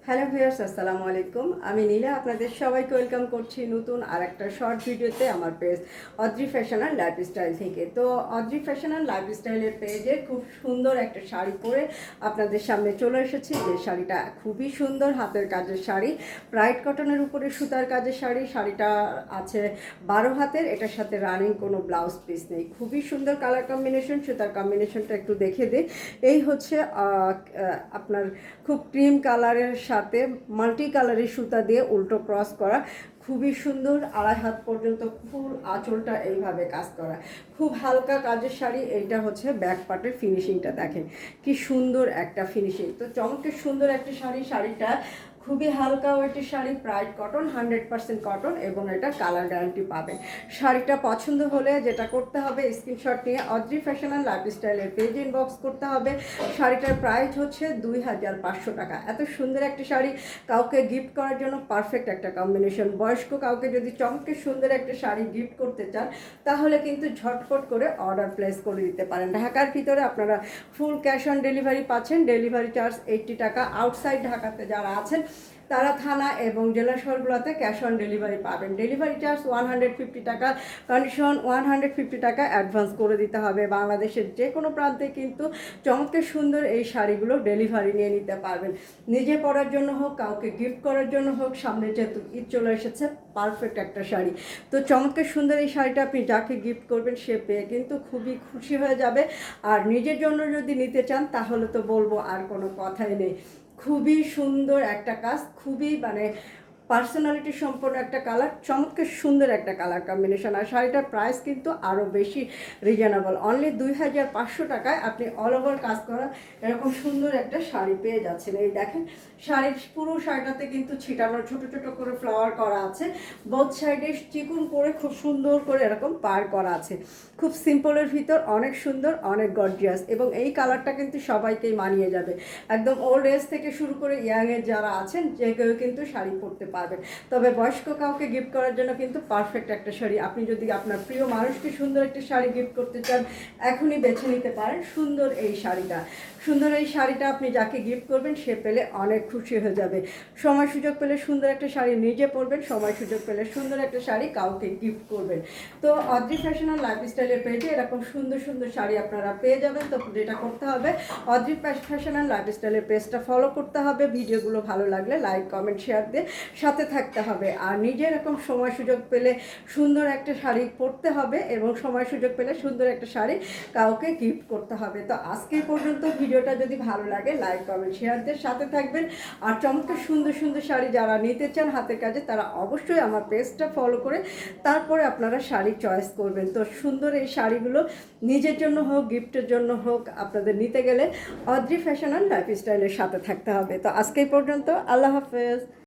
Hello viewers, আসসালামু আলাইকুম। আমি নীলা আপনাদের সবাইকে ওয়েলকাম করছি নতুন আর একটা শর্ট ভিডিওতে আমার page Adri fashion and lifestyle থেকে। তো অদ্রি ফ্যাশন অ্যান্ড লাইফস্টাইলের পেজে খুব সুন্দর একটা শাড়ি পরে আপনাদের সামনে চলে এসেছি। যে শাড়িটা খুবই সুন্দর, হাতের কাজের শাড়ি, ব্রাইট কটনের উপরে সুতার কাজের শাড়ি। শাড়িটা আছে 12 হাতের, এটার সাথে রানিং কোনো ব্লাউজ পিস নেই। খুবই সুন্দর কালার কম্বিনেশন, সুতার কম্বিনেশনটা একটু দেখে দিই। এই হচ্ছে আপনার খুব ক্রিম কালারের সাথে মাল্টি কালারের সুতা দিয়ে উল্টো ক্রস করা, খুবই সুন্দর। 2.5 হাত পর্যন্ত ফুল আঁচলটা এইভাবে কাজ করা, খুব হালকা কাজের শাড়ি। এইটা হচ্ছে ব্যাক পার্টের ফিনিশিংটা দেখেন কি সুন্দর একটা ফিনিশিং। তো চমৎকার সুন্দর একটা শাড়ি। শাড়িটা খুবই হালকা ওয়েটের শাড়ি, ব্রাইট কটন, 100% কটন, এবং এটা কালার গ্যারান্টি পাবেন। শাড়িটা পছন্দ হলে যেটা করতে হবে, স্ক্রিনশট নিয়ে অদ্রি ফ্যাশন অ্যান্ড লাইফস্টাইলের পেজ ইনবক্স করতে হবে। শাড়িটার প্রাইস হচ্ছে 2500 টাকা। এত সুন্দর একটা শাড়ি কাউকে গিফট করার জন্য পারফেক্ট একটা কম্বিনেশন। বয়স্ক কাউকে যদি চমৎকার সুন্দর একটা শাড়ি গিফট করতে চান তাহলে কিন্তু ঝটপট করে অর্ডার প্লেস করে দিতে পারেন। ঢাকার ভিতরে আপনারা ফুল ক্যাশ অন ডেলিভারি পাচ্ছেন, ডেলিভারি চার্জ 80 টাকা। আউটসাইড ঢাকাতে যারা আছেন তারা থানা এবং জেলা শহরগুলোতে ক্যাশ অন ডেলিভারি পাবেন। ডেলিভারি চার্জ 150 টাকা, কন্ডিশন 150 টাকা অ্যাডভান্স করে দিতে হবে। বাংলাদেশের যে কোনো প্রান্তে কিন্তু চমৎকার সুন্দর এই শাড়িগুলো ডেলিভারি নিয়ে নিতে পারবেন। নিজে পরার জন্য হোক, কাউকে গিফট করার জন্য হোক, সামনে যেহেতু ঈদ চলে এসেছে, পারফেক্ট একটা শাড়ি। তো চমৎকার সুন্দর এই শাড়িটা আপনি যাকে গিফট করবেন সে পেয়ে কিন্তু খুবই খুশি হয়ে যাবে। আর নিজের জন্য যদি নিতে চান তাহলে তো বলবো আর কোনো কথাই নেই। খুবই সুন্দর একটা কাজ, খুবই পার্সোনালিটি সম্পন্ন একটা কালার, চমৎকার সুন্দর একটা কালার কম্বিনেশন। আর শাড়িটার প্রাইস কিন্তু আরও বেশি রিজনেবল, অনলি 2500 টাকায় আপনি অল ওভার কাজ করা এরকম সুন্দর একটা শাড়ি পেয়ে যাচ্ছেন। এই দেখেন শাড়ির পুরো শাড়িটাতে কিন্তু ছিটানো ছোট ছোট করে ফ্লাওয়ার করা আছে, বোথ সাইডে চিকুন করে খুব সুন্দর করে এরকম পার করা আছে। খুব সিম্পলের ভিতর অনেক সুন্দর, অনেক গর্জিয়াস, এবং এই কালারটা কিন্তু সবাইকেই মানিয়ে যাবে। একদম ওল্ড এজ থেকে শুরু করে ইয়াংয়ের যারা আছেন যে কেউ কিন্তু শাড়ি পরতে পারবেন। তবে বয়স্ক কাউকে গিফট করার জন্য কিন্তু পারফেক্ট একটা শাড়ি। আপনি যদি আপনার প্রিয় মানুষকে সুন্দর একটা শাড়ি গিফট করতে চান এখনই বেছে নিতে পারেন সুন্দর এই শাড়িটা। সুন্দর এই শাড়িটা আপনি যাকে গিফট করবেন সে পেলে অনেক খুশি হয়ে যাবে। সময় সুযোগ পেলে সুন্দর একটা শাড়ি নিজে পরবেন, সময় সুযোগ পেলে সুন্দর একটা শাড়ি কাউকে গিফট করবেন। তো অদ্রি ফ্যাশন অ্যান্ড লাইফস্টাইলের পেজে এরকম সুন্দর সুন্দর শাড়ি আপনারা পেয়ে যাবেন। তো যেটা করতে হবে, অদ্রি ফ্যাশন অ্যান্ড লাইফস্টাইলের পেজটা ফলো করতে হবে, ভিডিওগুলো ভালো লাগলে লাইক কমেন্ট শেয়ার দিয়ে সাথে থাকতে হবে। আর নিজে এরকম সময় সুযোগ পেলে সুন্দর একটা শাড়ি পরতে হবে, এবং সময় সুযোগ পেলে সুন্দর একটা শাড়ি কাউকে গিফট করতে হবে। তো আজকে পর্যন্ত ভিডিওটা যদি ভালো লাগে লাইক কমেন্ট শেয়ার দিয়ে সাথে থাকবেন। আর চমৎকার সুন্দর সুন্দর শাড়ি যারা নিতে চান হাতের কাজে তারা অবশ্যই আমার পেজটা ফলো করে তারপরে আপনারা শাড়ি চয়েস করবেন। তো সুন্দর এই শাড়িগুলো নিজের জন্য হোক, গিফটের জন্য হোক, আপনাদের নিতে গেলে অদ্রি ফ্যাশন অ্যান্ড লাইফস্টাইলের সাথে থাকতে হবে। তো আজকে পর্যন্ত, আল্লাহ হাফেজ।